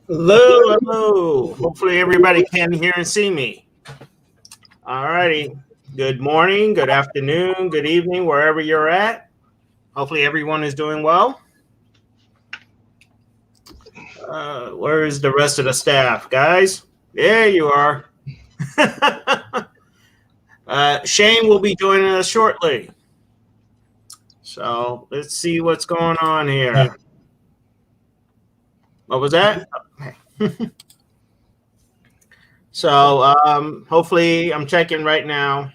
Hello, hello. Hopefully everybody can hear and see me. All righty. Good morning, good afternoon, good evening, wherever you're at. Hopefully everyone is doing well. Where is the rest of the staff, guys? There you are. Shane will be joining us shortly. So let's see what's going on here. What was that? So hopefully I'm checking right now.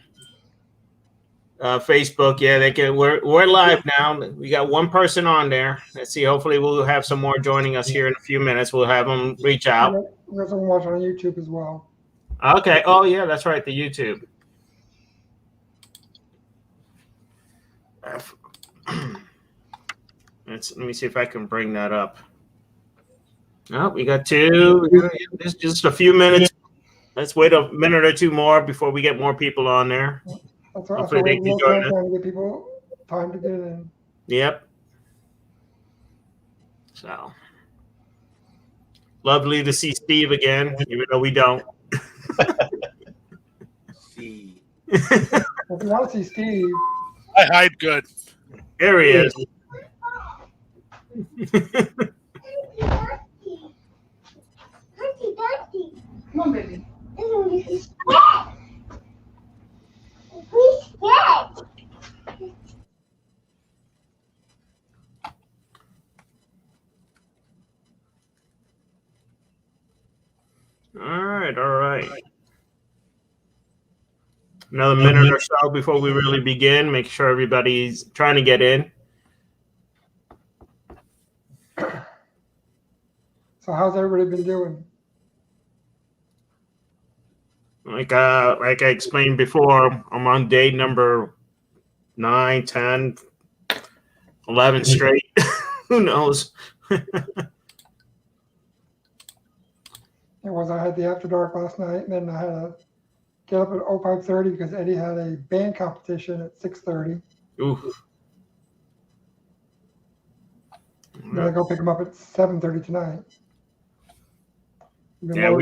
Facebook, yeah, they can. We're live now. We got one person on there. Let's see. Hopefully, we'll have some more joining us here in a few minutes. We'll have them reach out. We got someone watching on YouTube as well. Okay. Oh, yeah, that's right. The YouTube. Let me see if I can bring that up. Oh, we got two. Just a few minutes. Let's wait a minute or two more before we get more people on there. Hopefully they can join us. Trying to get people time to get in. Yep. So lovely to see Steve again, even though we don't. Steve. If you want to see Steve, I hide good. There he is. Come on, baby. All right. Another minute or so before we really begin. Make sure everybody's trying to get in. So how's everybody been doing? Like I explained before, I'm on day number 9, 10, 11 straight. Who knows? It was I had the after dark last night, and then I had to get up at 05:30 because Eddie had a band competition at 6:30. Oof. Then I go pick him up at 7:30 tonight. Yeah,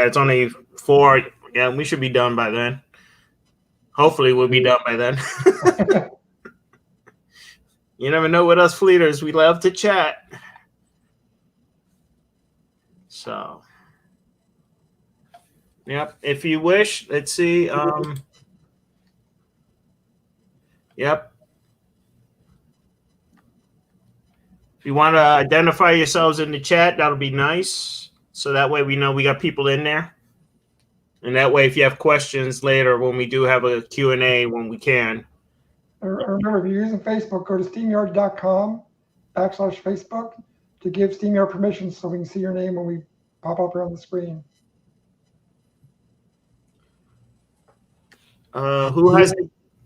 it's only 4. Yeah, we should be done by then. Hopefully, we'll be done by then. You never know with us fleeters. We love to chat. So, yep. If you wish, let's see. Yep. If you want to identify yourselves in the chat, that'll be nice. So that way we know we got people in there. And that way, if you have questions later when we do have a Q&A when we can. Remember, if you're using Facebook, go to StreamYard.com/Facebook to give StreamYard permission so we can see your name when we pop up here on the screen. Who has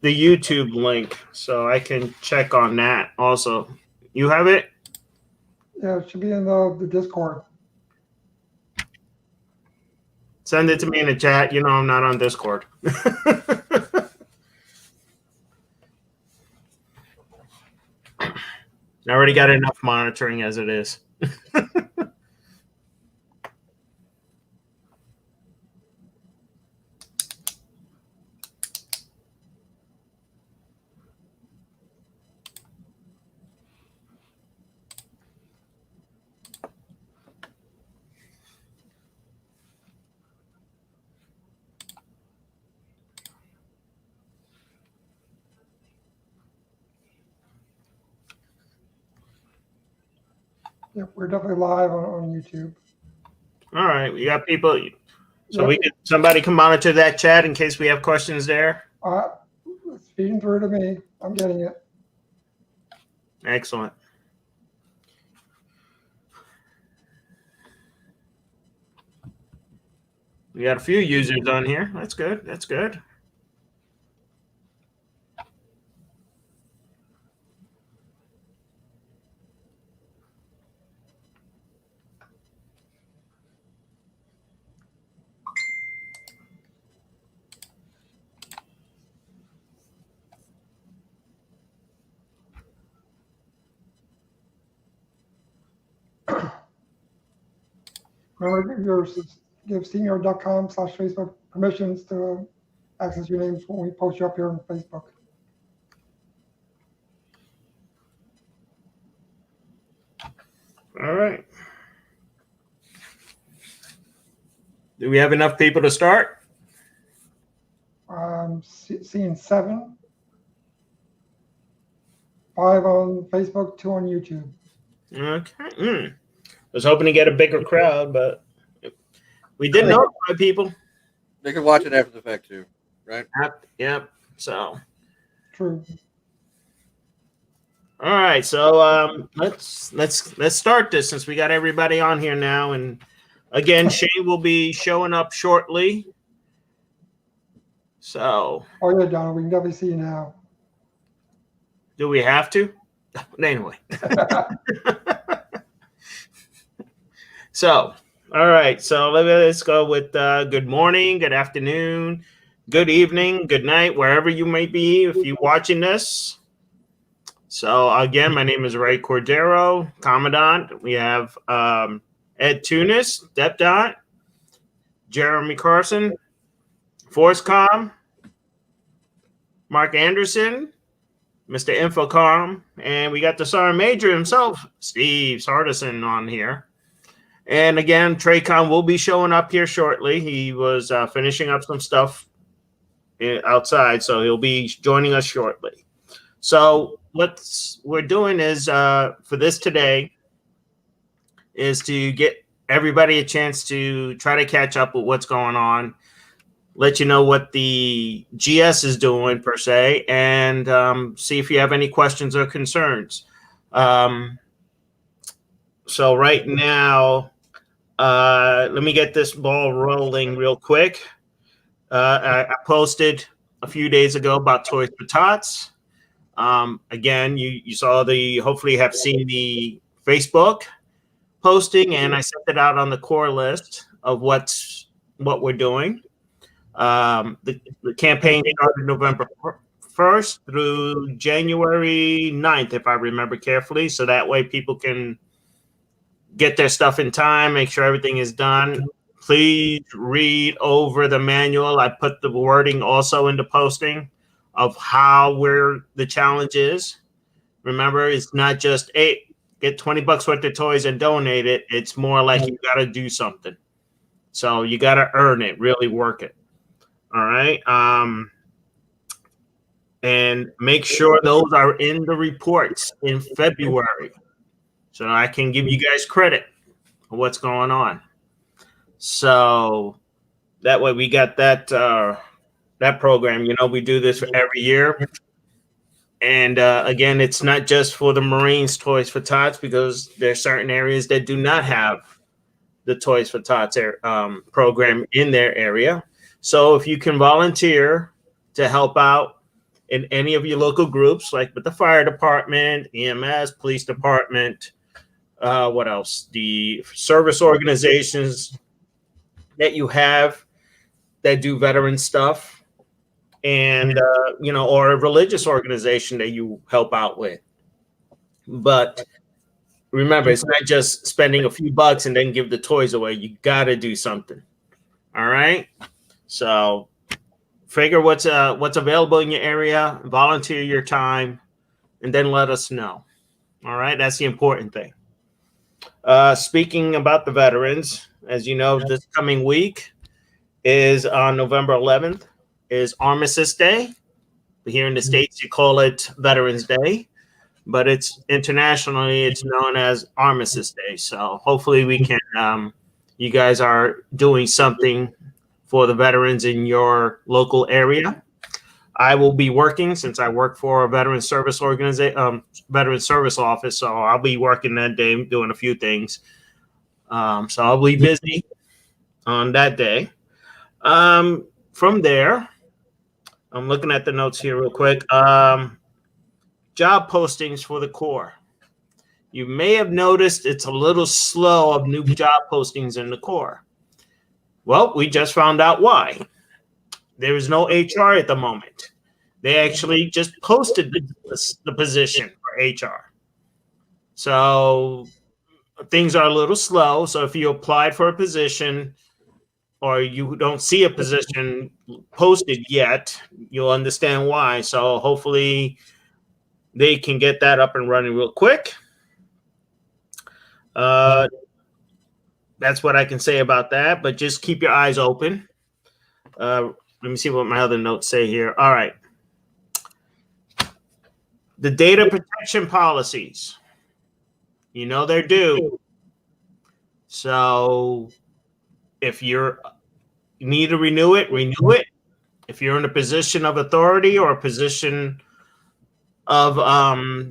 the YouTube link so I can check on that also? You have it? Yeah, it should be in the Discord. Send it to me in the chat. You know I'm not on Discord. I already got enough monitoring as it is. Yeah, we're definitely live on YouTube. All right, we got people. So somebody can monitor that chat in case we have questions there. It's feeding through to me. I'm getting it. Excellent. We got a few users on here. That's good. That's good. Remember, give senior.com/Facebook permissions to access your names when we post you up here on Facebook. All right. Do we have enough people to start? Seeing 7, 5 on Facebook, 2 on YouTube. Okay. I was hoping to get a bigger crowd, but we did notify people. They can watch it after the fact too, right? Yep. So. True. All right. So let's start this since we got everybody on here now, and again, Shane will be showing up shortly. So. Oh yeah, Donald, we can definitely see you now. Do we have to? Anyway. So, all right. So let's go with good morning, good afternoon, good evening, good night, wherever you may be if you're watching this. So again, my name is Ray Cordero, Commandant. We have Ed Tunis, Depdot, Jeremy Carson, ForceCom, Mark Anderson, Mr. Infocom, and we got the Sergeant Major himself, Steve Sardison, on here. And again, Traycon will be showing up here shortly. He was finishing up some stuff outside, so he'll be joining us shortly. So what we're doing is for this today is to get everybody a chance to try to catch up with what's going on, let you know what the GS is doing per se, and see if you have any questions or concerns. So right now, let me get this ball rolling real quick. I posted a few days ago about Toys for Tots. Again, you saw hopefully have seen the Facebook posting, and I sent it out on the core list of what we're doing. The campaign started November 1st through January 9th, if I remember carefully. So that way people can get their stuff in time, make sure everything is done. Please read over the manual. I put the wording also into posting of where the challenge is. Remember, it's not just, hey, get $20 worth of toys and donate it. It's more like you got to do something. So you got to earn it, really work it. All right. And make sure those are in the reports in February, so I can give you guys credit for what's going on. So that way we got that program. You know, we do this every year. And again, it's not just for the Marines Toys for Tots, because there's certain areas that do not have the Toys for Tots program in their area. So if you can volunteer to help out in any of your local groups, like with the fire department, EMS, police department, what else? The service organizations that you have that do veteran stuff, and or a religious organization that you help out with. But remember, it's not just spending a few bucks and then give the toys away. You got to do something. All right. So figure what's available in your area, volunteer your time, and then let us know. All right. That's the important thing. Speaking about the veterans, as you know, this coming week is on November 11th is Armistice Day. Here in the States, you call it Veterans Day, but it's internationally, it's known as Armistice Day. So hopefully we can, you guys are doing something for the veterans in your local area. I will be working, since I work for a veteran service organization, veteran service office. So I'll be working that day, doing a few things. So I'll be busy on that day. From there, I'm looking at the notes here real quick. Job postings for the Corps. You may have noticed it's a little slow of new job postings in the Corps. Well, we just found out why. There is no HR at the moment. They actually just posted the position for HR. So things are a little slow. So if you applied for a position or you don't see a position posted yet, you'll understand why. So hopefully they can get that up and running real quick. That's what I can say about that, but just keep your eyes open. Let me see what my other notes say here. All right. The data protection policies, they're due. So if you need to renew it, renew it. If you're in a position of authority or a position of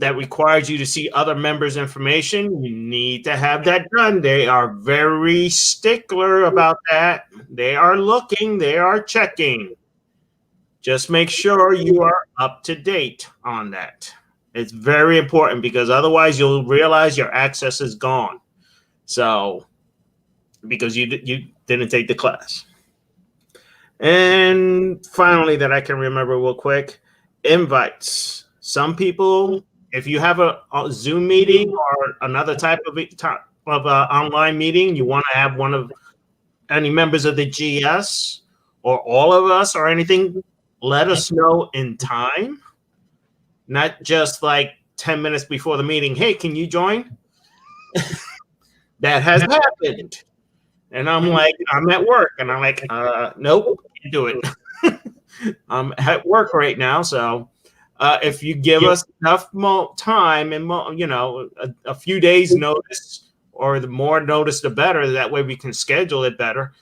that requires you to see other members' information, you need to have that done. They are very stickler about that. They are looking, they are checking. Just make sure you are up to date on that. It's very important because otherwise you'll realize your access is gone. So, because you didn't take the class. And finally, that I can remember real quick, invites. Some people, if you have a Zoom meeting or another type of online meeting, you want to have one of any members of the GS or all of us or anything, let us know in time. Not just like 10 minutes before the meeting. Hey, can you join? That has happened. And I'm like, I'm at work. And I'm like, nope, can't do it. I'm at work right now. So if you give us enough time and, a few days notice, or the more notice, the better. That way we can schedule it better.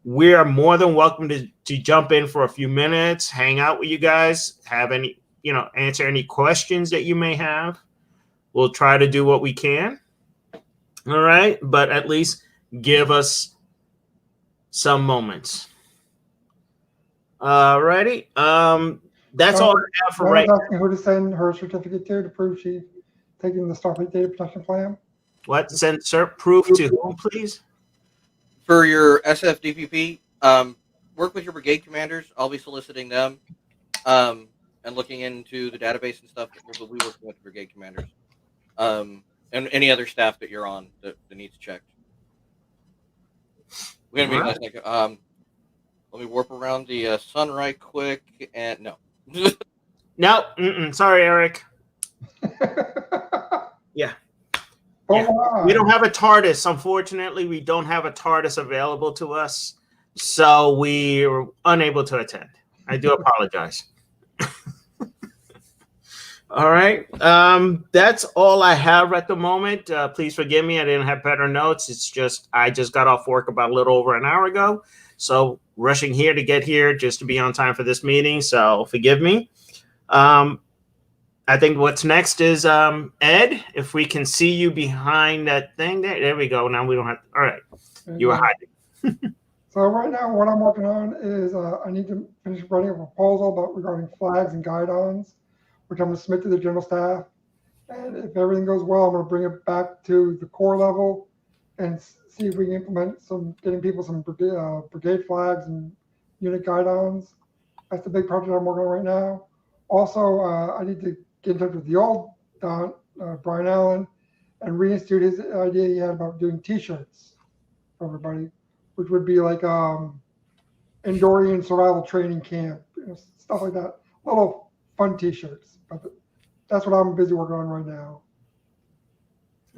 We are more than welcome to jump in for a few minutes, hang out with you guys, have any, answer any questions that you may have. We'll try to do what we can. All right. But at least give us some moments. All righty. That's all I have for right now. Asking who to send her certificate to prove she's taking the Starfleet Data Protection Plan. What? Send proof to whom, please? For your SFDPP, work with your brigade commanders. I'll be soliciting them and looking into the database and stuff. We'll be working with the brigade commanders and any other staff that you're on that needs checked. We're gonna be nice. Like, let me warp around the sun right quick. And no. No. Sorry, Eric. Yeah. Yeah. We don't have a TARDIS. Unfortunately, we don't have a TARDIS available to us, so we were unable to attend. I do apologize. All right. That's all I have at the moment. Please forgive me. I didn't have better notes. It's just I just got off work about a little over an hour ago, so rushing here to get here just to be on time for this meeting. So forgive me. I think what's next is Ed. If we can see you behind that thing there we go. Now we don't have. All right, you were hiding. So right now, what I'm working on is I need to finish writing a proposal regarding flags and guidons, which I'm going to submit to the general staff. And if everything goes well, I'm going to bring it back to the core level and see if we can implement getting people some brigade flags and unit guidons. That's the big project I'm working on right now. Also, I need to get in touch with the old Don, Brian Allen, and reinstitute his idea he had about doing T-shirts for everybody, which would be like Andorian survival training camp, stuff like that. Little fun T-shirts. But that's what I'm busy working on right now.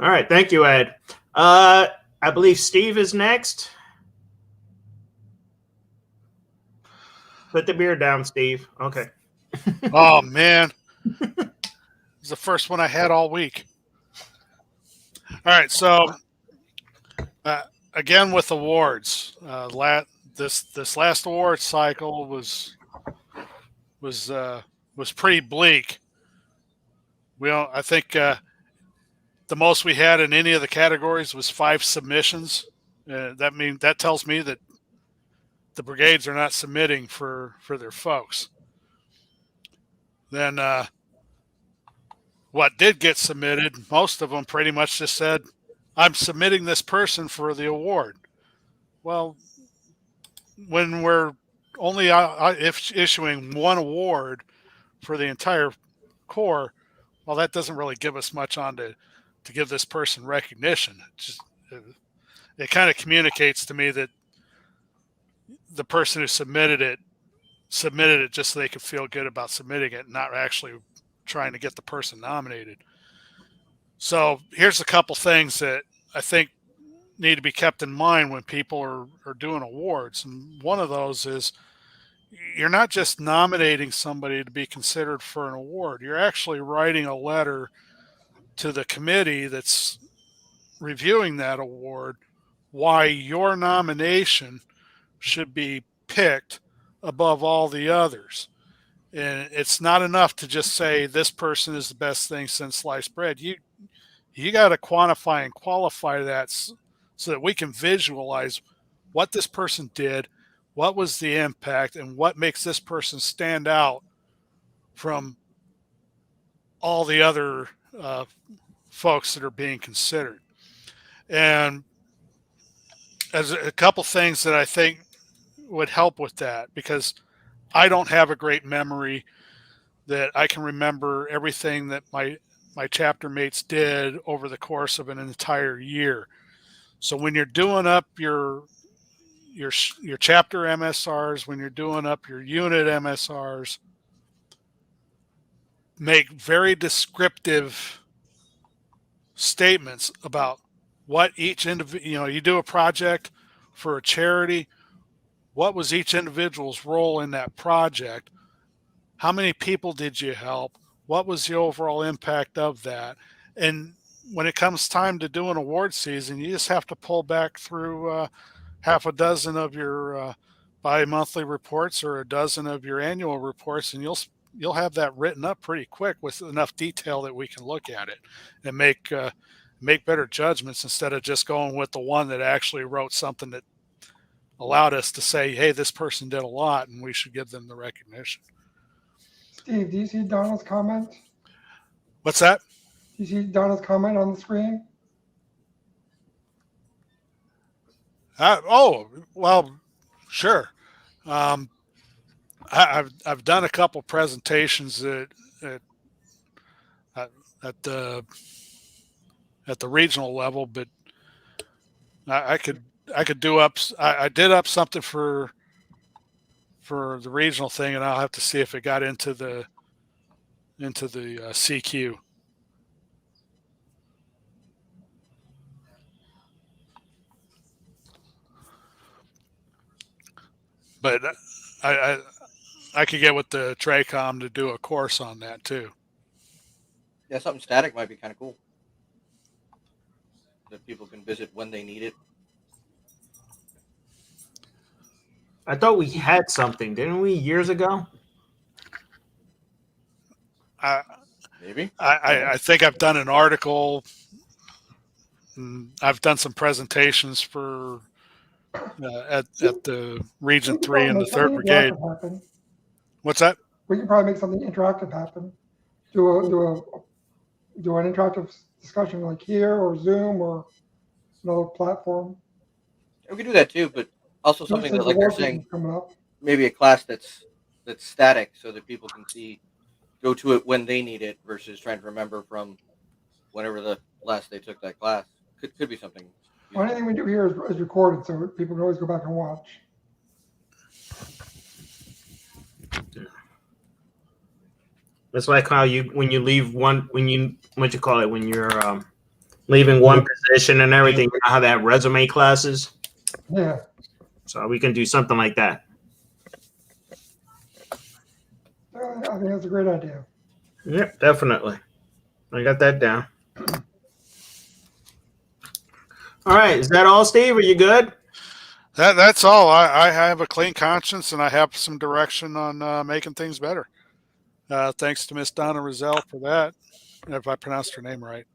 All right, thank you, Ed. I believe Steve is next. Put the beer down, Steve. Okay. Oh, man. It's the first one I had all week. All right, so again with awards. This last award cycle was pretty bleak. I think the most we had in any of the categories was 5 submissions. That tells me that the brigades are not submitting for their folks. Then what did get submitted, most of them pretty much just said, I'm submitting this person for the award. Well, when we're only issuing one award for the entire Corps, well, that doesn't really give us much on to to give this person recognition. It kind of communicates to me that the person who submitted it just so they could feel good about submitting it, not actually trying to get the person nominated. So here's a couple things that I think need to be kept in mind when people are doing awards. And one of those is you're not just nominating somebody to be considered for an award. You're actually writing a letter to the committee that's reviewing that award why your nomination should be picked above all the others. And it's not enough to just say this person is the best thing since sliced bread. You got to quantify and qualify that so that we can visualize what this person did, what was the impact, and what makes this person stand out from all the other folks that are being considered. And as a couple things that I think would help with that, because I don't have a great memory that I can remember everything that my chapter mates did over the course of an entire year. So when you're doing up your chapter MSRs, when you're doing up your unit MSRs, make very descriptive statements about what each individual, you do a project for a charity, what was each individual's role in that project? How many people did you help? What was the overall impact of that? And when it comes time to do an award season, you just have to pull back through half a dozen of your bi-monthly reports or a dozen of your annual reports, and you'll have that written up pretty quick with enough detail that we can look at it and make better judgments instead of just going with the one that actually wrote something that allowed us to say, hey, this person did a lot and we should give them the recognition. Steve, do you see Donna's comment? What's that? Do you see Donna's comment on the screen? Oh, well, sure. I've done a couple presentations at the regional level, but I could do up. I did up something for the regional thing, and I'll have to see if it got into the CQ. But I could get with the Tracom to do a course on that too. Yeah, something static might be kind of cool. That people can visit when they need it. I thought we had something, didn't we, years ago? Maybe. I think I've done an article. I've done some presentations for at the Region 3 and the 3rd Brigade. What's that? We can probably make something interactive happen. Do an interactive discussion like here or Zoom or another platform. We could do that too, but also something that, like you're saying, coming up. maybe a class that's static so that people can go to it when they need it versus trying to remember from whenever the last they took that class. Could be something. Well, anything we do here is recorded, so people can always go back and watch. It's like how when you leave when you're leaving one position and everything, you know how that resume classes. Yeah. So we can do something like that. I think that's a great idea. Yep, definitely. I got that down. All right, is that all, Steve? Are you good? That's all. I have a clean conscience and I have some direction on making things better. Thanks to Miss Donna Rizal for that, if I pronounced her name right.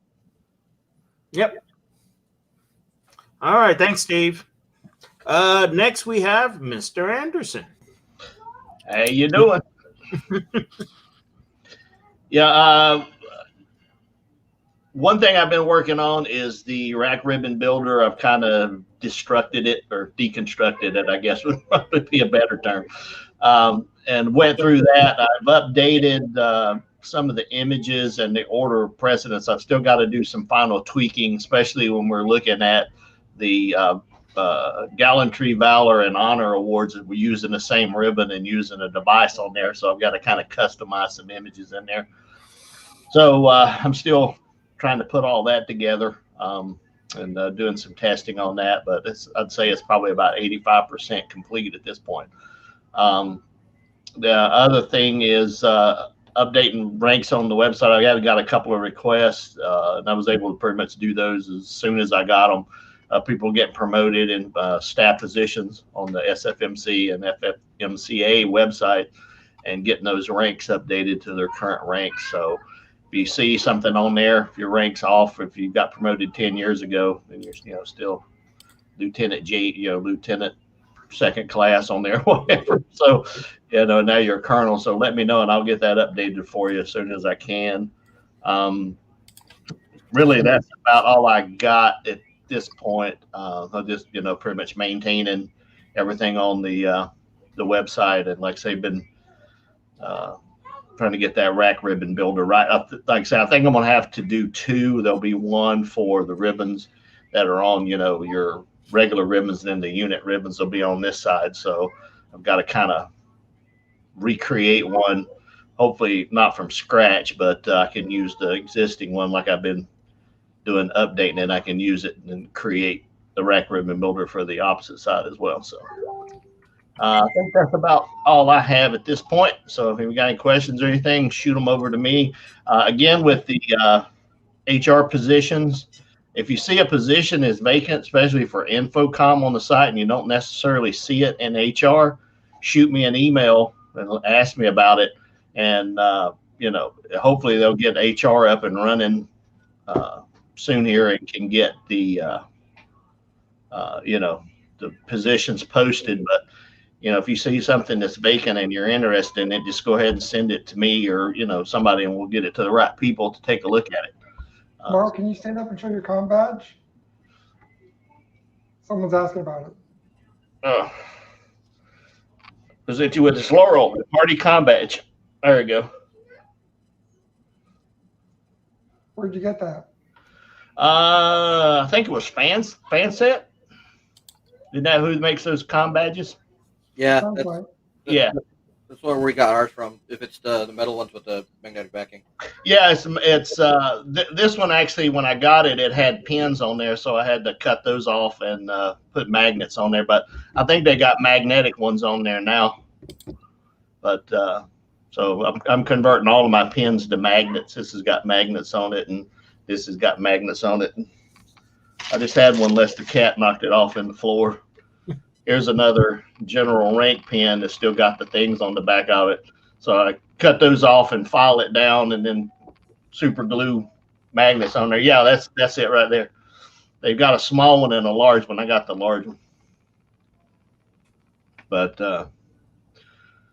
Yep. All right, thanks, Steve. Next we have Mr. Anderson. How you doing? Yeah, one thing I've been working on is the rack ribbon builder. I've kind of destructed it or deconstructed it, I guess would probably be a better term. And went through that. I've updated some of the images and the order of precedence. I've still got to do some final tweaking, especially when we're looking at the Gallantry, Valor, and Honor awards that we're using the same ribbon and using a device on there. So I've got to kind of customize some images in there. So I'm still trying to put all that together and doing some testing on that. But I'd say it's probably about 85% complete at this point. The other thing is updating ranks on the website. I got a couple of requests, and I was able to pretty much do those as soon as I got them. People getting promoted in staff positions on the SFMC and FFMCA website and getting those ranks updated to their current ranks. So if you see something on there, if your rank's off, if you got promoted 10 years ago, then you're still Lieutenant J, Lieutenant second class on there, whatever. So, now you're a colonel. So let me know and I'll get that updated for you as soon as I can. Really, that's about all I got at this point. I'm just, pretty much maintaining everything on the website. And like I say, been trying to get that rack ribbon builder right. Like I said, I think I'm going to have to do 2. There'll be one for the ribbons that are on, your regular ribbons, and then the unit ribbons will be on this side. So I've got to kind of recreate one, hopefully not from scratch, but I can use the existing one like I've been doing, updating it. I can use it and create the rack ribbon builder for the opposite side as well. So I think that's about all I have at this point. So if you've got any questions or anything, shoot them over to me. Again, with the HR positions, if you see a position is vacant, especially for Infocom on the site, and you don't necessarily see it in HR, shoot me an email and ask me about it. And, hopefully they'll get HR up and running soon here and can get the, the positions posted. But, if you see something that's vacant and you're interested in it, just go ahead and send it to me or, somebody, and we'll get it to the right people to take a look at it. Mark, can you stand up and show your comm badge? Someone's asking about it. Present you with this Laurel, the party comm badge. There you go. Where'd you get that? I think it was Fanset. Isn't that who makes those comm badges? Yeah, Sounds like. Yeah. That's where we got ours from. If it's the metal ones with the magnetic backing. Yeah, it's this one actually. When I got it, it had pins on there, so I had to cut those off and put magnets on there. But I think they got magnetic ones on there now. But so I'm converting all of my pins to magnets. This has got magnets on it, and this has got magnets on it. I just had one lest the cat knocked it off in the floor. Here's another general rank pin that's still got the things on the back of it. So I cut those off and file it down and then super glue magnets on there. Yeah, that's it right there. They've got a small one and a large one. I got the large one. But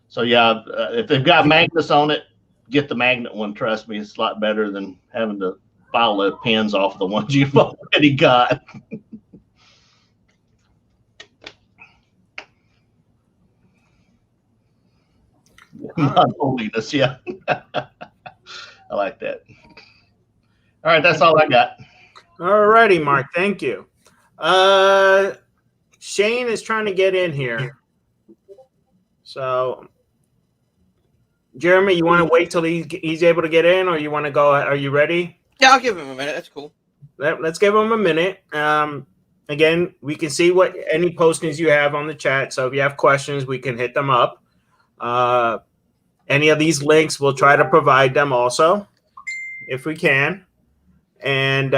so yeah, if they've got magnets on it, get the magnet one. Trust me, it's a lot better than having to file the pins off the ones you've already got. Unholiness, yeah. I like that. All right, that's all I got. All righty, Mark. Thank you. Shane is trying to get in here. So, Jeremy, you want to wait till he's able to get in, or you want to go? Are you ready? Yeah, I'll give him a minute. That's cool. Let's give him a minute. Again, we can see what any postings you have on the chat. So if you have questions, we can hit them up. Any of these links, we'll try to provide them also, if we can, and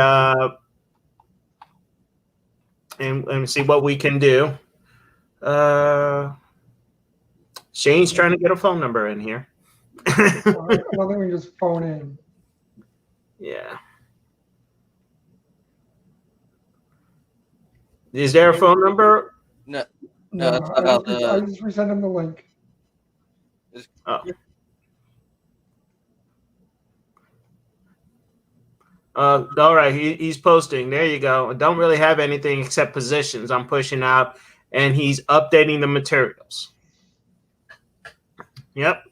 see what we can do. Shane's trying to get a phone number in here. I don't think we can just phone in. Yeah. Is there a phone number? No, No, I just resend him the link. Oh. All right, he's posting. There you go. I don't really have anything except positions I'm pushing out, and he's updating the materials. Yep.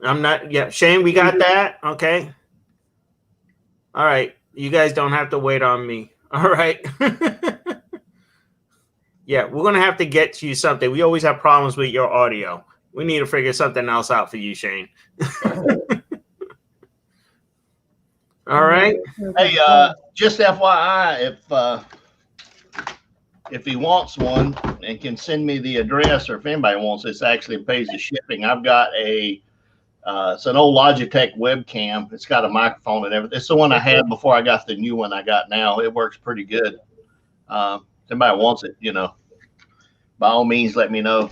I'm not. Yeah, Shane, we got that. Okay. All right. You guys don't have to wait on me. All right. Yeah, we're gonna have to get you something. We always have problems with your audio. We need to figure something else out for you, Shane. All right. Hey, just FYI, if he wants one and can send me the address, or if anybody wants this, actually pays the shipping. I've got it's an old Logitech webcam. It's got a microphone and everything. It's the one I had before I got the new one I got now. It works pretty good. If anybody wants it, by all means, let me know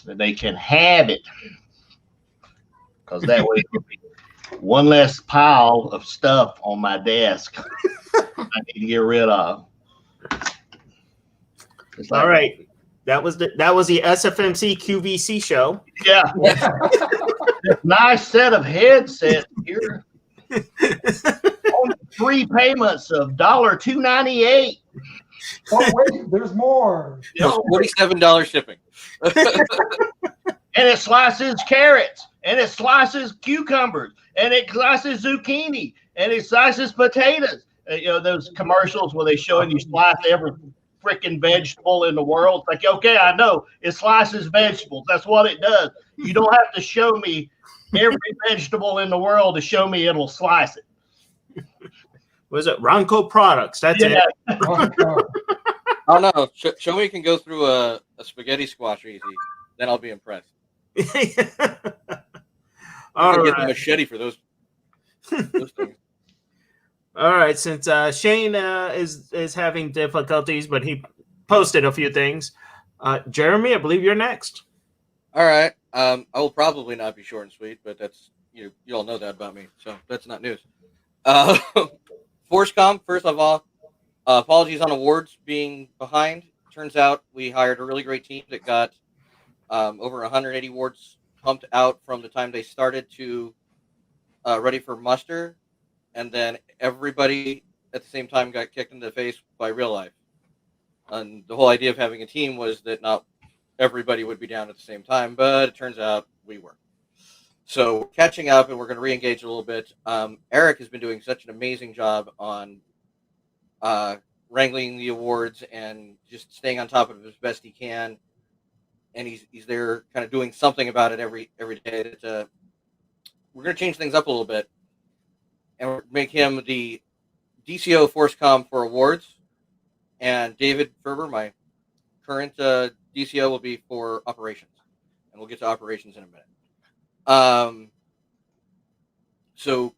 that they can have it. Because that way it'll be one less pile of stuff on my desk I need to get rid of. All right. That was the SFMC QVC show. Yeah. Nice set of headsets here. Only 3 payments of $298. Oh, wait, there's more. $47 shipping. And it slices carrots, and it slices cucumbers, and it slices zucchini, and it slices potatoes. Those commercials where they showing you slice every freaking vegetable in the world. It's like, okay, I know it slices vegetables. That's what it does. You don't have to show me every vegetable in the world to show me it'll slice it. Was it Ronco Products? That's it. Oh no! Show me you can go through a spaghetti squash easy. Then I'll be impressed. All Get right. the machete for those things. All right. Since Shane is having difficulties, but he posted a few things. Jeremy, I believe you're next. All right. I will probably not be short and sweet, but that's you all know that about me, so that's not news. ForceCom, first of all, apologies on awards being behind. Turns out we hired a really great team that got over 180 awards pumped out from the time they started to ready for muster, and then everybody at the same time got kicked in the face by real life. And the whole idea of having a team was that not everybody would be down at the same time, but it turns out we were. So we're catching up, and we're going to re-engage a little bit. Eric has been doing such an amazing job on wrangling the awards and just staying on top of it as best he can. And he's there kind of doing something about it every day. That, we're going to change things up a little bit and make him the DCO ForceCom for awards. And David Ferber, my current DCO, will be for operations. And we'll get to operations in a minute. So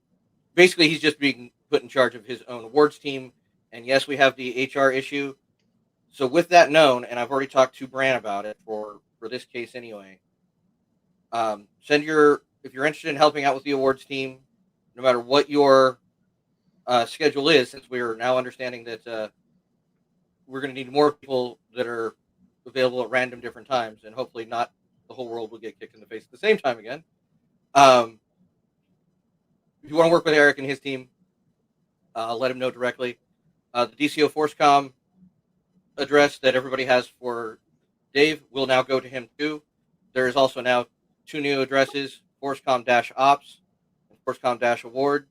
basically, he's just being put in charge of his own awards team. And yes, we have the HR issue. So with that known, and I've already talked to Bran about it for this case anyway, if you're interested in helping out with the awards team, no matter what your schedule is, since we are now understanding that we're going to need more people that are available at random different times, and hopefully not the whole world will get kicked in the face at the same time again. If you want to work with Eric and his team, let him know directly. The DCO ForceCom address that everybody has for Dave will now go to him too. There is also now 2 new addresses, ForceCom-Ops and ForceCom-Award,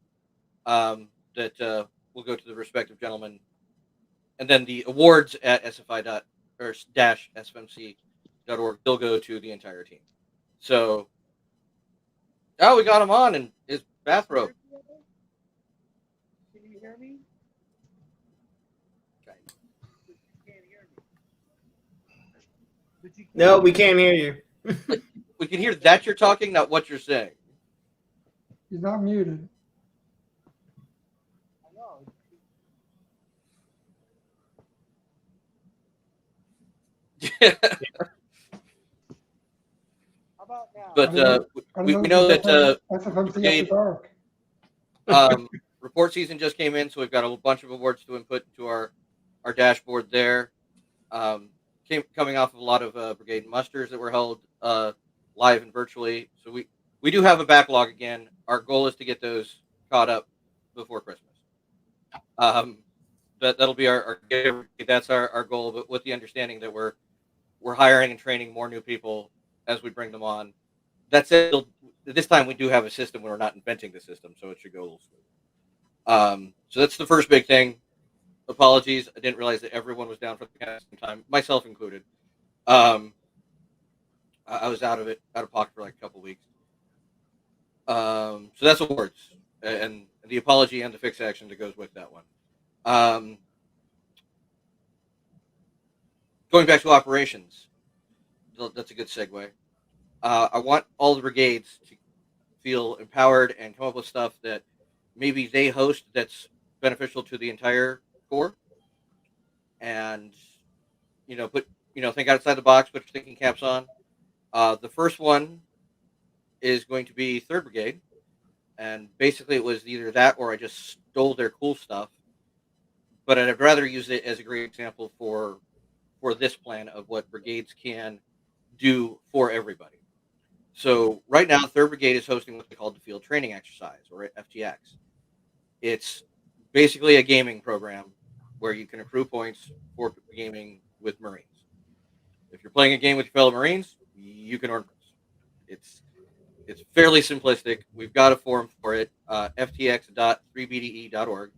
that will go to the respective gentlemen. And then the awards at SFI-SFMC.org, they'll go to the entire team. So, we got him on in his bathrobe. Can you hear me? No, we can't hear you. We can hear that you're talking, not what you're saying. He's not muted. But we know that SFMC Brigade, After Dark. report season just came in, so we've got a bunch of awards to input to our dashboard there. Coming off of a lot of Brigade musters that were held live and virtually. So we do have a backlog again. Our goal is to get those caught up before Christmas. That'll be that's our goal, but with the understanding that we're hiring and training more new people as we bring them on. That said, this time we do have a system. We're not inventing the system, so it should go a little smooth. So that's the first big thing. Apologies, I didn't realize that everyone was down for the count at the same time, myself included. I was out of pocket for like a couple weeks. So that's awards, and the apology and the fix action that goes with that one. Going back to operations, that's a good segue. I want all the brigades to feel empowered and come up with stuff that maybe they host that's beneficial to the entire Corps, and think outside the box, put your thinking caps on. The first one is going to be 3rd Brigade, and basically it was either that or I just stole their cool stuff. But I'd rather use it as a great example for this plan of what brigades can do for everybody. So right now, 3rd Brigade is hosting what they call the Field Training Exercise, or FTX. It's basically a gaming program where you can accrue points for gaming with Marines. If you're playing a game with your fellow Marines, you can earn points. It's fairly simplistic. We've got a forum for it, ftx.3bde.org.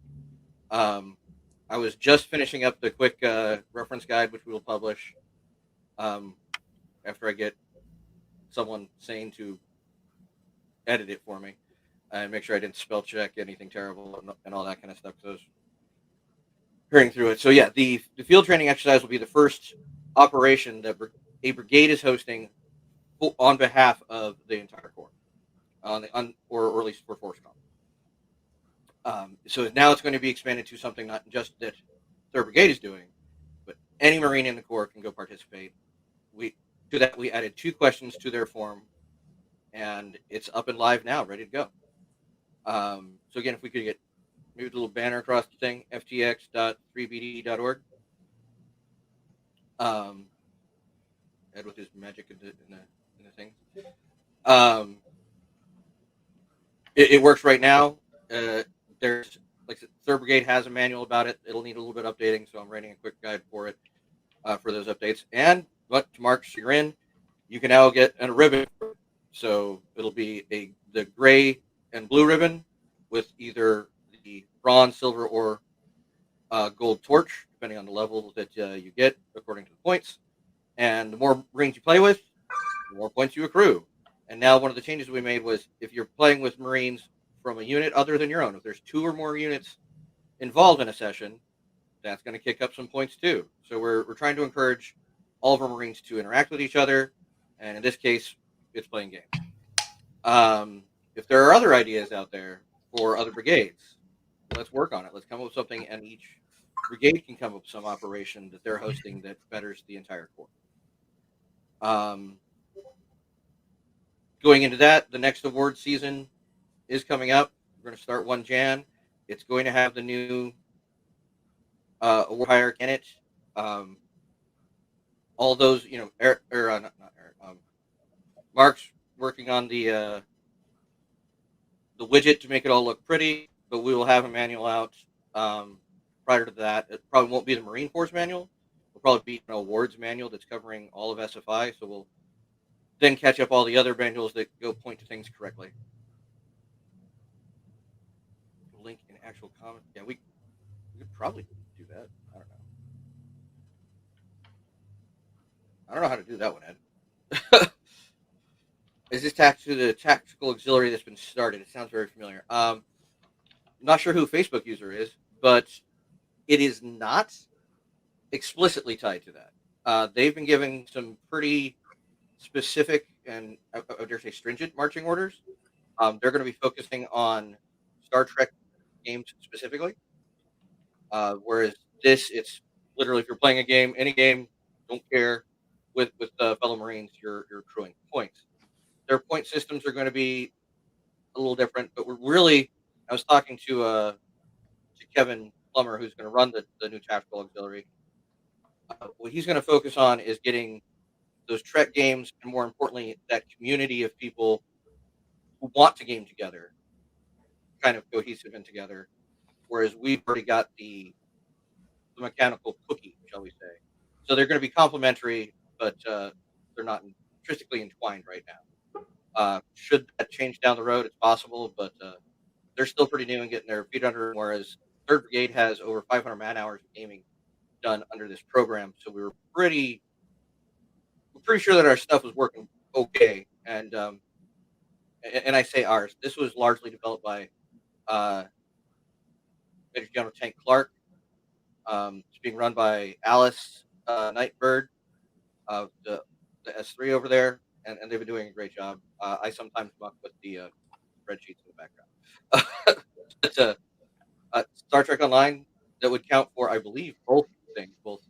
I was just finishing up the quick reference guide, which we will publish after I get someone sane to edit it for me and make sure I didn't spell check anything terrible and all that kind of stuff. So I was hearing through it. So yeah, the field training exercise will be the first operation that a brigade is hosting on behalf of the entire Corps, or at least for Force Com. So now it's going to be expanded to something not just that 3rd Brigade is doing, but any Marine in the Corps can go participate. To that, we added 2 questions to their form, and it's up and live now, ready to go. So again, if we could get maybe a little banner across the thing, ftx.3bde.org. Ed with his magic in the thing. It works right now. There's, like I said, 3rd Brigade has a manual about it. It'll need a little bit of updating, so I'm writing a quick guide for it, for those updates. But to Mark's chagrin, you can now get a ribbon. So it'll be the gray and blue ribbon with either the bronze, silver, or gold torch, depending on the level that you get according to the points. And the more Marines you play with, the more points you accrue. And now one of the changes we made was if you're playing with Marines from a unit other than your own, if there's 2 or more units involved in a session, that's going to kick up some points too. So we're trying to encourage all of our Marines to interact with each other, and in this case, it's playing games. If there are other ideas out there for other brigades, let's work on it. Let's come up with something, and each brigade can come up with some operation that they're hosting that betters the entire Corps. Going into that, the next award season is coming up. We're going to start 1 Jan. It's going to have the new award hierarchy in it. All those, Mark's working on the widget to make it all look pretty, but we will have a manual out prior to that. It probably won't be the Marine Force manual. It'll probably be an awards manual that's covering all of SFI, so we'll then catch up all the other manuals that go point to things correctly. Link in actual comment. Yeah, we could probably do that. I don't know how to do that one, Ed. Is this tagged to the tactical auxiliary that's been started? It sounds very familiar. I'm not sure who a Facebook user is, but it is not explicitly tied to that. They've been giving some pretty specific and, I dare say, stringent marching orders. They're going to be focusing on Star Trek games specifically, whereas this, it's literally if you're playing a game, any game, don't care, with fellow Marines, you're accruing points. Their point systems are going to be a little different, but we're really, I was talking to Kevin Plummer, who's going to run the new tactical auxiliary. What he's going to focus on is getting those Trek games, and more importantly, that community of people who want to game together, kind of cohesive and together. Whereas we've already got the mechanical cookie, shall we say? So they're going to be complementary, but they're not intrinsically entwined right now. Should that change down the road, it's possible, but they're still pretty new and getting their feet under them, whereas 3rd Brigade has over 500 man-hours of gaming done under this program. So we're pretty sure that our stuff was working okay. And I say ours. This was largely developed by Major General Tank Clark. It's being run by Alice Nightbird of the S3 over there, and they've been doing a great job. I sometimes muck with the spreadsheets in the background. But, Star Trek Online, that would count for, I believe, both things, both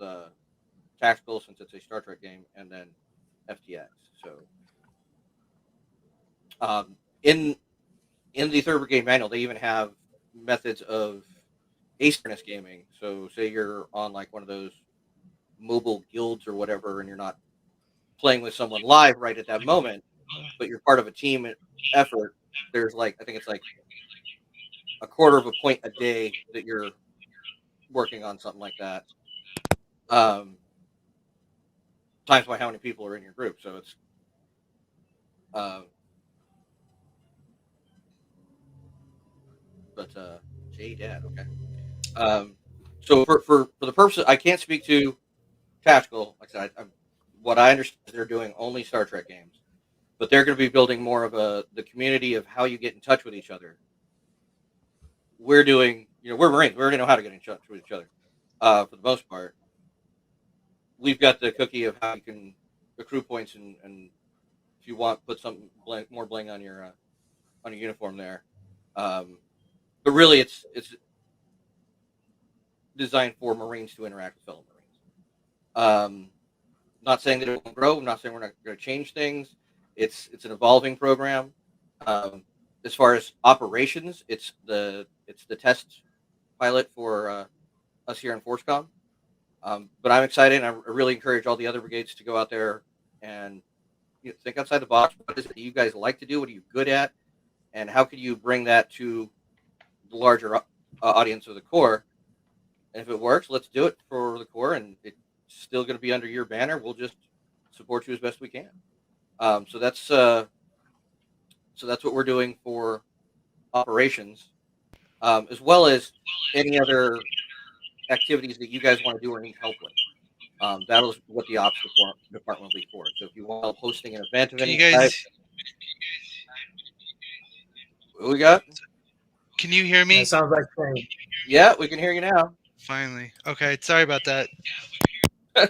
tactical, since it's a Star Trek game, and then FTX. So in the 3rd Brigade manual, they even have methods of asynchronous gaming. So say you're on like one of those mobile guilds or whatever, and you're not playing with someone live right at that moment, but you're part of a team effort. There's like, I think it's like a quarter of a point a day that you're working on something like that. Times by how many people are in your group. So it's J-Dad, okay. So for the purpose, I can't speak to tactical. Like I said, what I understand is they're doing only Star Trek games, but they're going to be building more of the community of how you get in touch with each other. We're doing, we're Marines. We already know how to get in touch with each other for the most part. We've got the cookie of how you can accrue points and if you want, put some more bling on your uniform there. But really, it's designed for Marines to interact with fellow Marines. Not saying that it won't grow. I'm not saying we're not going to change things. It's an evolving program. As far as operations, it's the test pilot for us here in ForceCom. But I'm excited, and I really encourage all the other brigades to go out there and think outside the box. What is it that you guys like to do? What are you good at? And how can you bring that to the larger audience of the Corps? And if it works, let's do it for the Corps, and it's still going to be under your banner. We'll just support you as best we can. So that's what we're doing for operations, as well as any other activities that you guys want to do or need help with. That was what the ops department will be for. So if you want help hosting an event of any type, what we got? Can you hear me? That sounds like Shane. Yeah, we can hear you now. Finally. Okay, sorry about that. No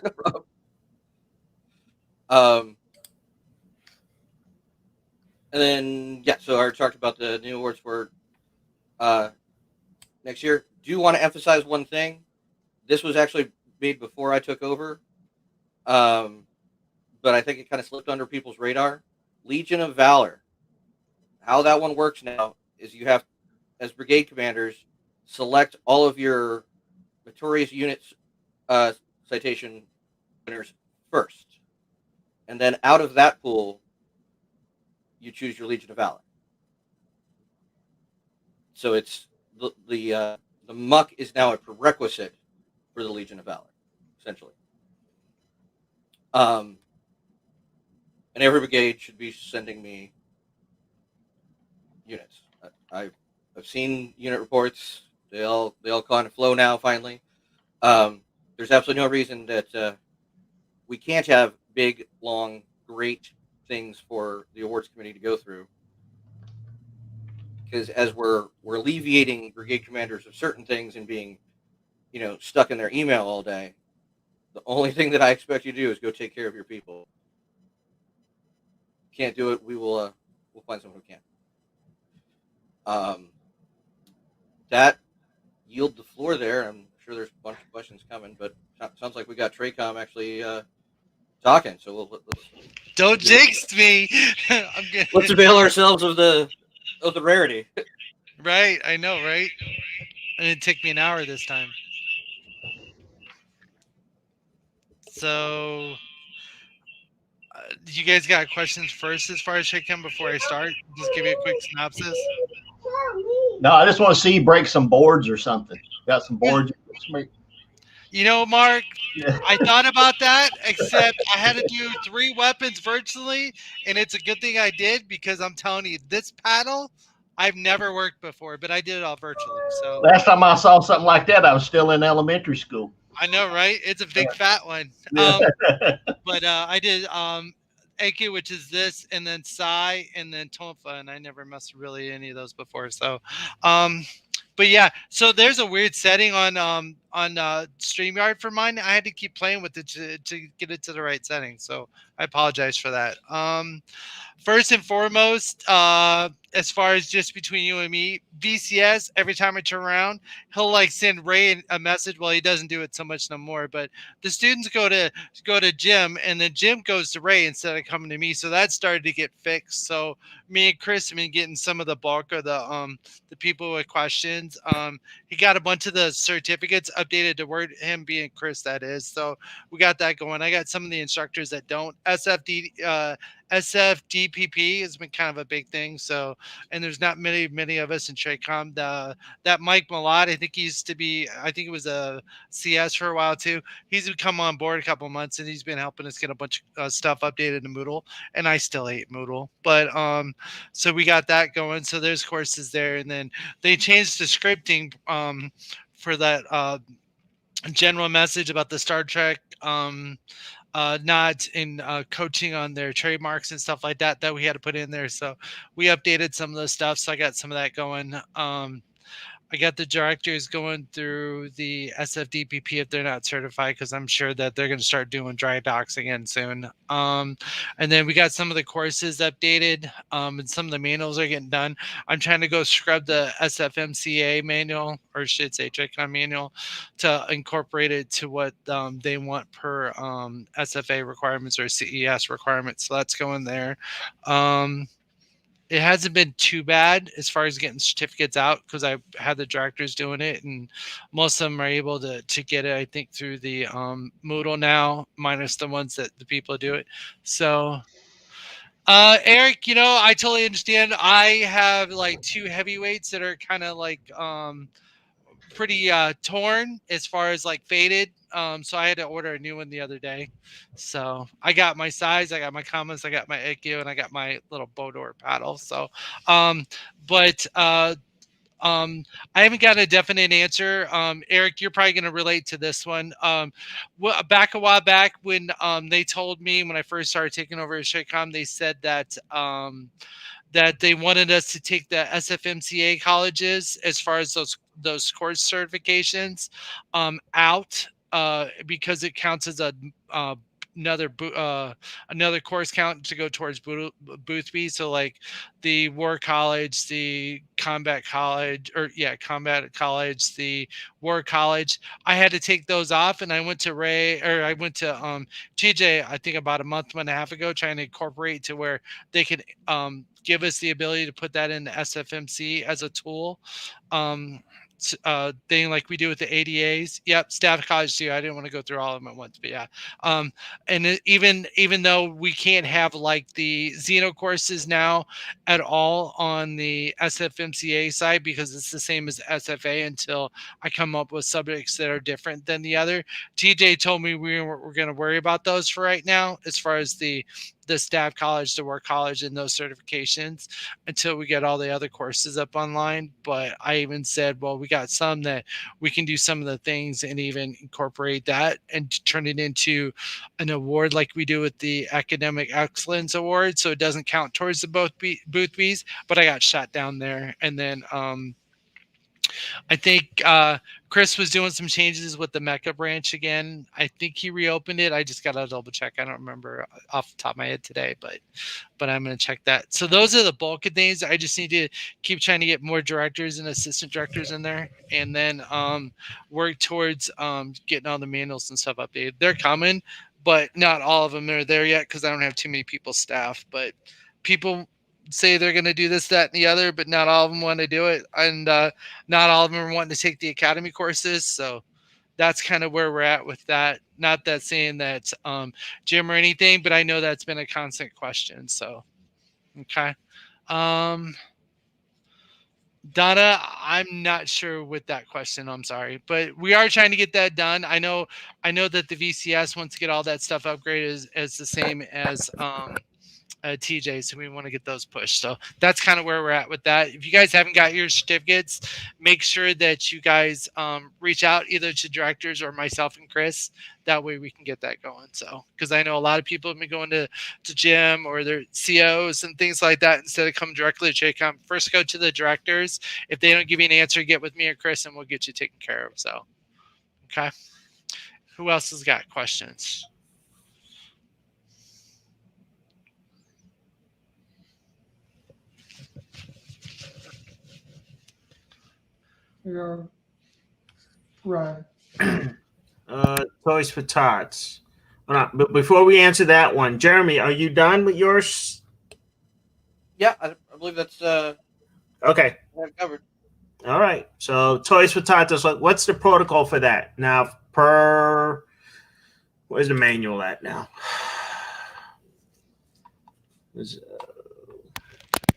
problem. And then, so I already talked about the new awards for next year. Do want to emphasize one thing. This was actually made before I took over, but I think it kind of slipped under people's radar. Legion of Valor. How that one works now is you have, as brigade commanders, select all of your Notorious Units citation winners first. And then out of that pool, you choose your Legion of Valor. So it's the muck is now a prerequisite for the Legion of Valor, essentially. And every brigade should be sending me units. I've seen unit reports. They all kind of flow now. Finally, there's absolutely no reason that we can't have big, long, great things for the awards committee to go through. Because as we're alleviating brigade commanders of certain things and being, stuck in their email all day, the only thing that I expect you to do is go take care of your people. Can't do it. We'll find someone who can. That yield the floor there. I'm sure there's a bunch of questions coming, but sounds like we got Traycom actually talking. So let's Don't jinx me. I'm good. Let's avail ourselves of the rarity. Right, I know, right? And it took me an hour this time. So, you guys got questions first as far as Traycom before I start? Just give you a quick synopsis. No, I just want to see you break some boards or something. Got some boards? You know, Mark, Yeah. I thought about that, except I had to do 3 weapons virtually, and it's a good thing I did because I'm telling you, this paddle I've never worked before, but I did it all virtually. So Last time I saw something like that, I was still in elementary school. I know, right? It's a big fat one. Yeah. But I did Ake, which is this, and then Sai, and then Tonfa, and I never messed with really any of those before. So, but yeah, so there's a weird setting on StreamYard for mine. I had to keep playing with it to get it to the right setting. So I apologize for that. First and foremost, as far as just between you and me, VCS, every time I turn around, he'll like send Ray a message. Well, he doesn't do it so much no more, but the students go to Jim, and then Jim goes to Ray instead of coming to me. So that started to get fixed. So me and Chris have been getting some of the bulk of the people with questions. He got a bunch of the certificates updated to word, him being Chris, that is. So we got that going. I got some of the instructors that don't. SFDPP has been kind of a big thing. So, and there's not many of us in TRACOM. That Mike Malott, I think he used to be, I think it was a CS for a while too. He's come on board a couple months, and he's been helping us get a bunch of stuff updated to Moodle. And I still hate Moodle, but so we got that going. So there's courses there, and then they changed the scripting for that general message about the Star Trek not in coaching on their trademarks and stuff like that we had to put in there. So we updated some of the stuff. So I got some of that going. I got the directors going through the SFDPP if they're not certified, because I'm sure that they're going to start doing dry docks again soon. And then we got some of the courses updated, and some of the manuals are getting done. I'm trying to go scrub the SFMCA manual, or I should say TRACOM manual, to incorporate it to what they want per SFA requirements or CES requirements. So that's going there. It hasn't been too bad as far as getting certificates out, because I had the directors doing it, and most of them are able to get it, I think, through the Moodle now, minus the ones that the people do it. So, Eric, I totally understand. I have like 2 heavyweights that are kind of like pretty torn as far as like faded. So I had to order a new one the other day. So I got my size, I got my comments, I got my IQ, and I got my little Bodor paddle. So, but I haven't got a definite answer. Eric, you're probably going to relate to this one. Back a while back when they told me when I first started taking over at TRACOM, they said that that they wanted us to take the SFMCA colleges as far as those course certifications out because it counts as another course count to go towards Boothby. So like the War College, the Combat College, Combat College, the War College, I had to take those off, and I went to TJ, I think about a month and a half ago, trying to incorporate to where they could give us the ability to put that in the SFMC as a tool. Thing like we do with the ADAs. Yep, staff college too. I didn't want to go through all of them at once, but yeah. And even though we can't have like the Xeno courses now at all on the SFMCA side, because it's the same as SFA until I come up with subjects that are different than the other. TJ told me we're going to worry about those for right now, as far as the staff college, the work college, and those certifications, until we get all the other courses up online. But I even said, well, we got some that we can do some of the things and even incorporate that and turn it into an award like we do with the Academic Excellence Award. So it doesn't count towards the Boothbys, but I got shot down there. And then I think Chris was doing some changes with the Mecca branch again. I think he reopened it. I just got to double check. I don't remember off the top of my head today, but I'm going to check that. So those are the bulk of things. I just need to keep trying to get more directors and assistant directors in there, and then work towards getting all the manuals and stuff updated. They're coming, but not all of them are there yet because I don't have too many people staff. But people say they're going to do this, that, and the other, but not all of them want to do it, and not all of them are wanting to take the academy courses. So that's kind of where we're at with that. Not that saying that Jim or anything, but I know that's been a constant question. So okay. Donna, I'm not sure with that question. I'm sorry, but we are trying to get that done. I know that the VCS wants to get all that stuff upgraded as the same as TJ, so we want to get those pushed. So that's kind of where we're at with that. If you guys haven't got your certificates, make sure that you guys reach out either to directors or myself and Chris. That way we can get that going. So, because I know a lot of people have been going to Jim or their COs and things like that instead of coming directly to JCOM. First, go to the directors. If they don't give you an answer, get with me or Chris, and we'll get you taken care of. So, okay. Who else has got questions? Yeah. Right. Toys for Tots. Hold on, but before we answer that one, Jeremy, are you done with yours? Yeah, I believe that's Okay. covered. All right. So Toys for Tots, what's the protocol for that? Now, where's the manual at now? Is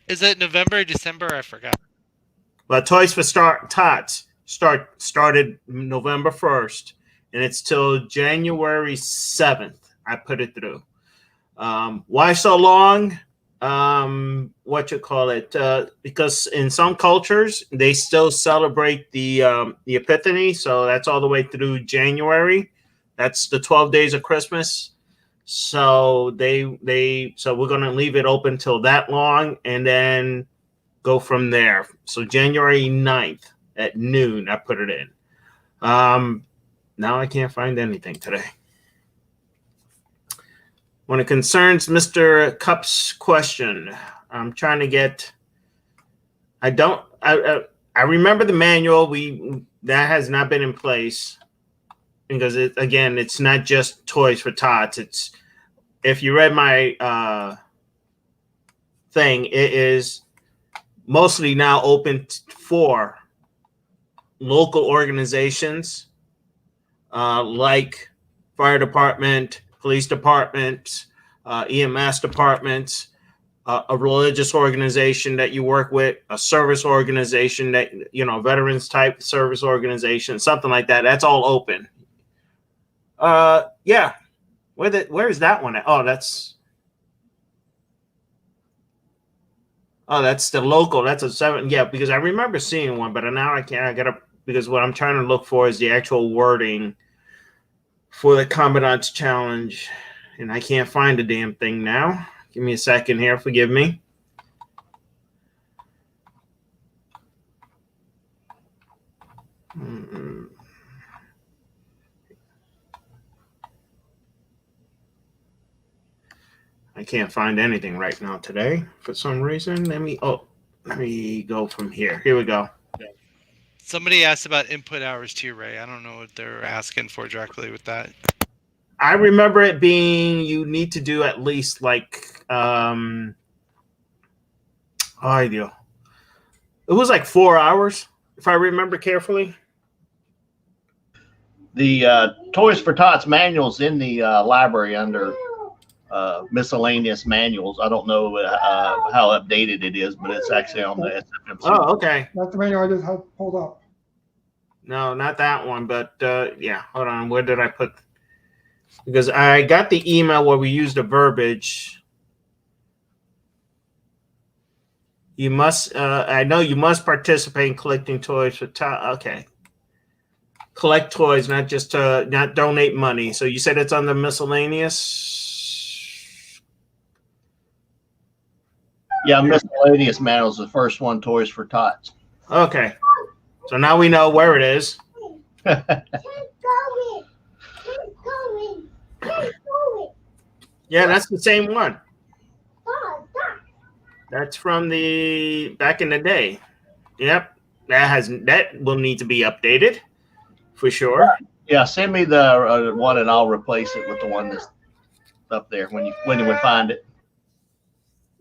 it November or December? I forgot. But Toys for Tots started November 1st, and it's till January 7th. I put it through. Why so long? Because in some cultures they still celebrate the Epiphany, so that's all the way through January. That's the 12 days of Christmas. So so we're gonna leave it open till that long, and then go from there. So January 9th at noon, I put it in. Now I can't find anything today. When it concerns Mr. Cup's question, I'm trying to get. I remember the manual. That has not been in place because it's not just Toys for Tots. It's, if you read my thing, it is mostly now open for local organizations like fire department, police departments, EMS departments, a religious organization that you work with, a service organization that, veterans type service organization, something like that. That's all open. Yeah. Where is that one at? Oh, that's the local. That's a 7. Yeah, because I remember seeing one, but now I can't. I gotta, because what I'm trying to look for is the actual wording for the Commandant's challenge, and I can't find the damn thing now. Give me a second here. Forgive me. I can't find anything right now today for some reason. Let me go from here. Here we go. Somebody asked about input hours too, Ray. I don't know what they're asking for directly with that. I remember it being you need to do at least like it was like 4 hours, if I remember carefully. The Toys for Tots manuals in the library under miscellaneous manuals. I don't know how updated it is, but it's actually on the SFMC. Oh, okay. That's the manual I just had pulled up. No, not that one, but yeah. Hold on. Where did I put? Because I got the email where we used the verbiage. You must. I know you must participate in collecting toys for Tots. Okay. Collect toys, not just not donate money. So you said it's on the miscellaneous. Yeah, miscellaneous manuals. The first one, Toys for Tots. Okay. So now we know where it is. Yeah, that's the same one. That's from the back in the day. Yep. That will need to be updated for sure. Yeah, send me the one and I'll replace it with the one that's up there when you would find it.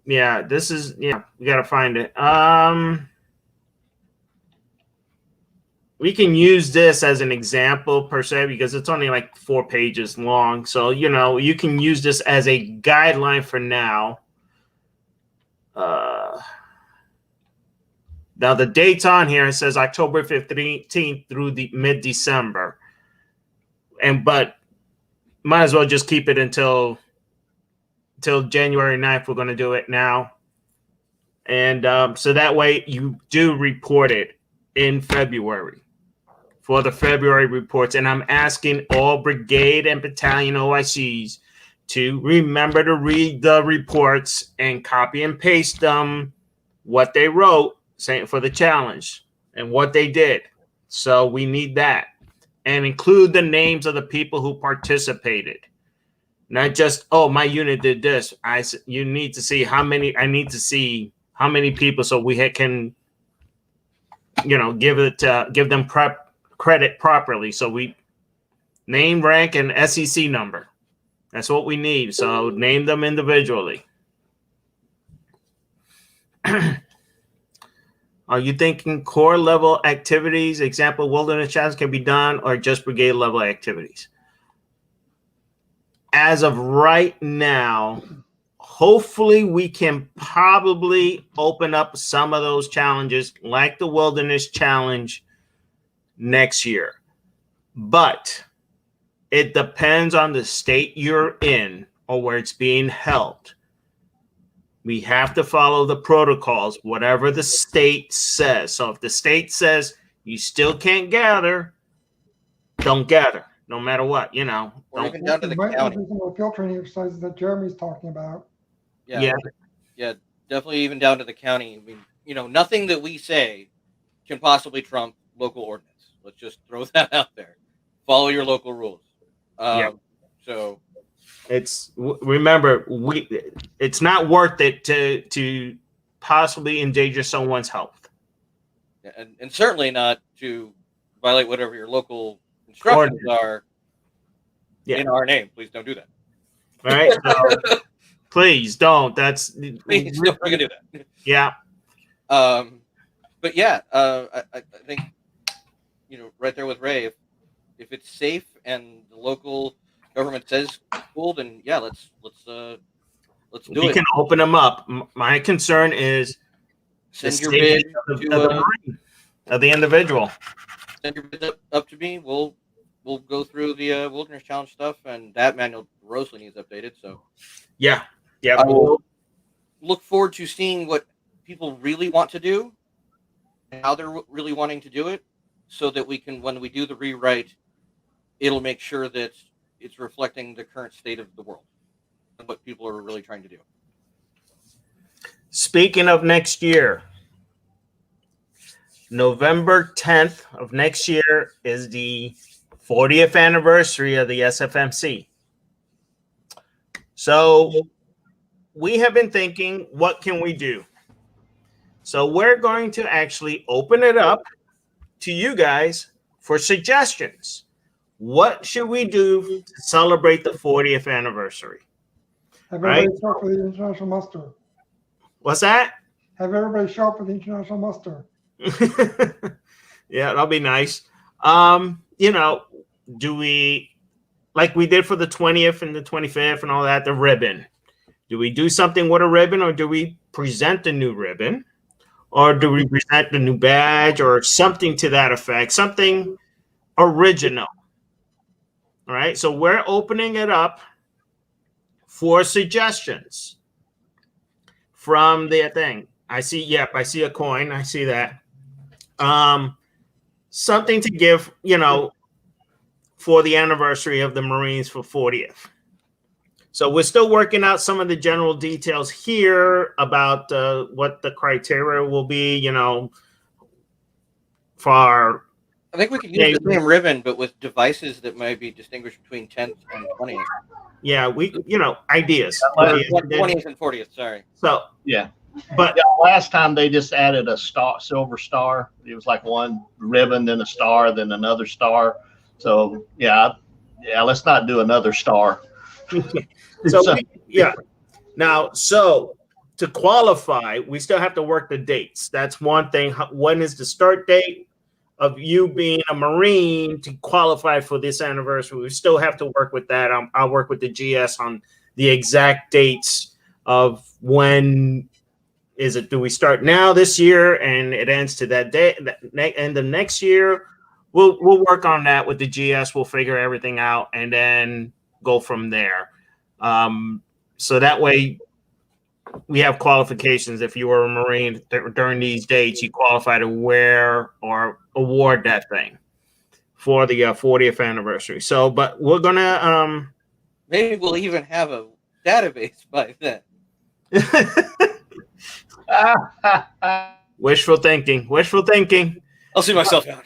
Yeah, this is, yeah, we got to find it. We can use this as an example per se because it's only like 4 pages long. So, you can use this as a guideline for now. Now the dates on here, it says October 15th through the mid-December. But might as well just keep it until January 9th. We're going to do it now. And so that way you do report it in February for the February reports. And I'm asking all brigade and battalion OICs to remember to read the reports and copy and paste them, what they wrote, saying for the challenge and what they did. So we need that, and include the names of the people who participated, not just, oh, my unit did this. You need to see how many. I need to see how many people, so we can, give them credit properly. So we name, rank, and SEC number. That's what we need. So name them individually. Are you thinking corps level activities, example, wilderness challenge, can be done, or just brigade level activities? As of right now, hopefully we can probably open up some of those challenges like the wilderness challenge next year. But it depends on the state you're in or where it's being held. We have to follow the protocols, whatever the state says. So if the state says you still can't gather, don't gather, no matter what, Or even down to the Might county. be some of the field training exercises that Jeremy's talking about. Yeah, definitely even down to the county. I mean, nothing that we say can possibly trump local ordinance. Let's just throw that out there. Follow your local rules. So remember, it's not worth it to possibly endanger someone's health. And certainly not to violate whatever your local instructions are in our name. Please don't do that. All right. So please don't. Please don't freaking do that. Yeah. But yeah, I think right there with Ray, if it's safe and the local government says cool, then yeah, let's do it. We can open them up. My concern is send your bid of the individual. Send your bid up to me. We'll go through the wilderness challenge stuff, and that manual grossly needs updated. So yeah. I will look forward to seeing what people really want to do and how they're really wanting to do it, so that we can, when we do the rewrite, it'll make sure that it's reflecting the current state of the world and what people are really trying to do. Speaking of next year, November 10th of next year is the 40th anniversary of the SFMC. So we have been thinking, what can we do? So we're going to actually open it up to you guys for suggestions. What should we do to celebrate the 40th anniversary? Have everybody show up for the international muster. What's that? Have everybody show up for the international muster. Yeah, that'll be nice. Do we, like we did for the 20th and the 25th and all that, the ribbon? Do we do something with a ribbon, or do we present a new ribbon? Or do we present the new badge or something to that effect? Something original. All right, so we're opening it up for suggestions from the thing. I see a coin. I see that. Something to give, for the anniversary of the Marines for 40th. So we're still working out some of the general details here about what the criteria will be, for our. I think we can use the same ribbon, but with devices that might be distinguished between 10th and 20th. Yeah, ideas. 20th and 40th, sorry. So, Yeah. But last time they just added a silver star. It was like one ribbon, then a star, then another star. So, let's not do another star. Now, so to qualify, we still have to work the dates. That's one thing. When is the start date of you being a Marine to qualify for this anniversary? We still have to work with that. I'll work with the GS on the exact dates of when, do we start now this year and it ends to that day, end of next year? We'll work on that with the GS. We'll figure everything out and then go from there. So that way we have qualifications. If you were a Marine during these dates, you qualify to wear or award that thing for the 40th anniversary. So, but we're gonna Maybe we'll even have a database by then. wishful thinking. I'll see myself out.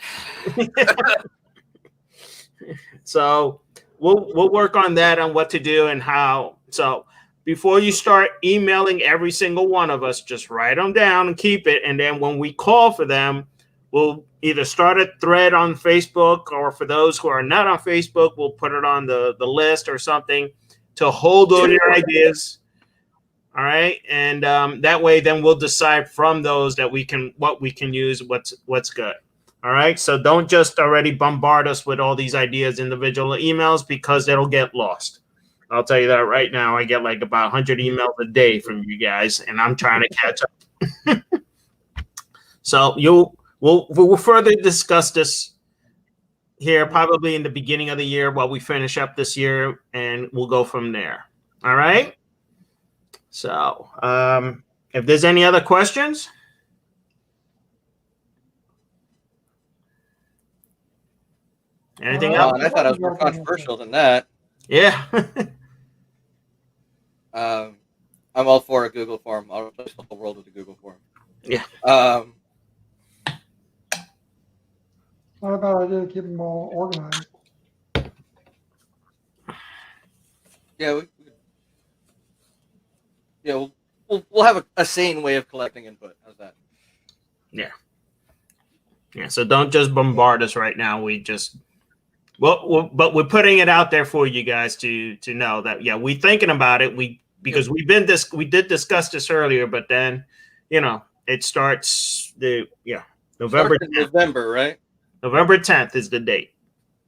So we'll work on that, on what to do and how. So before you start emailing every single one of us, just write them down and keep it. And then when we call for them, we'll either start a thread on Facebook, or for those who are not on Facebook, we'll put it on the list or something to hold all your ideas. All right. And that way, then we'll decide from those that what we can use, what's good. All right. So don't just already bombard us with all these ideas, individual emails, because it'll get lost. I'll tell you that right now. I get like about 100 emails a day from you guys, and I'm trying to catch up. So we'll further discuss this here probably in the beginning of the year while we finish up this year, and we'll go from there. All right. So if there's any other questions. Anything else? I thought I was more controversial than that. Yeah. I'm all for a Google form. I'll replace the whole world with a Google form. Yeah. Not a bad idea to keep them all organized. Yeah, we'll have a sane way of collecting input. How's that? Yeah. So don't just bombard us right now. But we're putting it out there for you guys to know that we're thinking about it. We did discuss this earlier, but then it starts November 10th. November, right? November 10th is the date.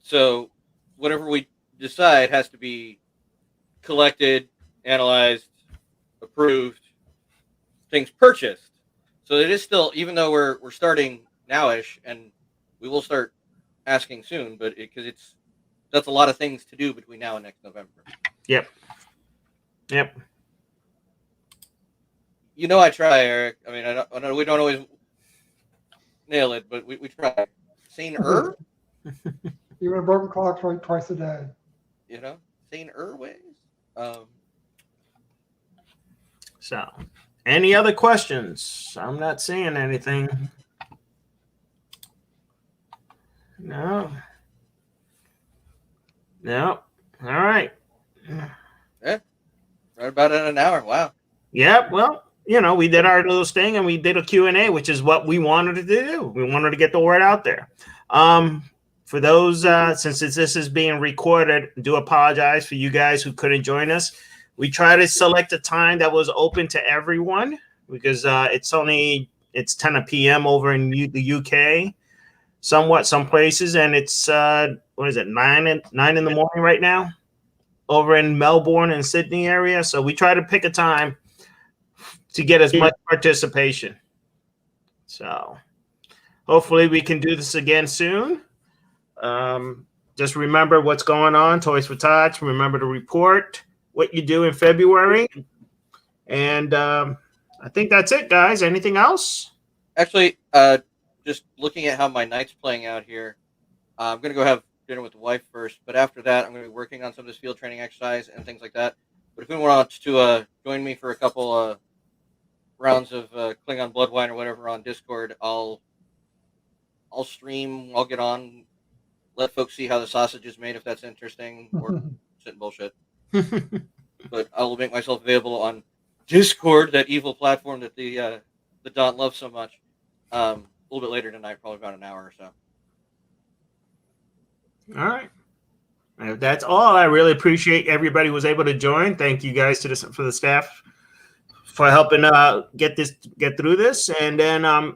So whatever we decide has to be collected, analyzed, approved, things purchased. So it is still, even though we're starting nowish, and we will start asking soon, but because that's a lot of things to do between now and next November. Yep. I try, Eric. I mean, I know we don't always nail it, but we try. Sane-er? Even a broken clock's right twice a day. Sane-er ways. So, any other questions? I'm not seeing anything. No. All right. Yeah. Right about in an hour. Wow. Yeah. Well, we did our little thing, and we did a Q&A, which is what we wanted to do. We wanted to get the word out there. For those, since this is being recorded, I do apologize for you guys who couldn't join us. We try to select a time that was open to everyone, because it's 10 p.m. over in the UK, some places, and it's 9 in the morning right now over in Melbourne and Sydney area. So we try to pick a time to get as much participation. So hopefully we can do this again soon. Just remember what's going on, Toys for Tots. Remember to report what you do in February. And I think that's it, guys. Anything else? Actually, just looking at how my night's playing out here, I'm going to go have dinner with the wife first, but after that, I'm going to be working on some of this field training exercise and things like that. But if anyone wants to join me for a couple rounds of Klingon blood wine or whatever on Discord, I'll stream, I'll get on, let folks see how the sausage is made if that's interesting, or sit and bullshit. But I will make myself available on Discord, that evil platform that the Don loves so much, a little bit later tonight, probably about an hour or so. All right. If that's all, I really appreciate everybody who was able to join. Thank you guys for the staff for helping get through this. And then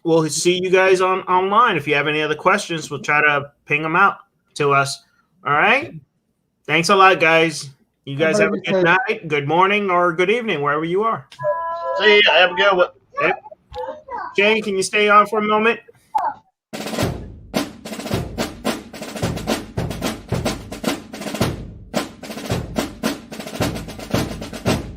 we'll see you guys online. If you have any other questions, we'll try to ping them out to us. All right. Thanks a lot, guys. You guys have a good night, good morning, or good evening, wherever you are. See you. Have a good one. Shane, can you stay on for a moment?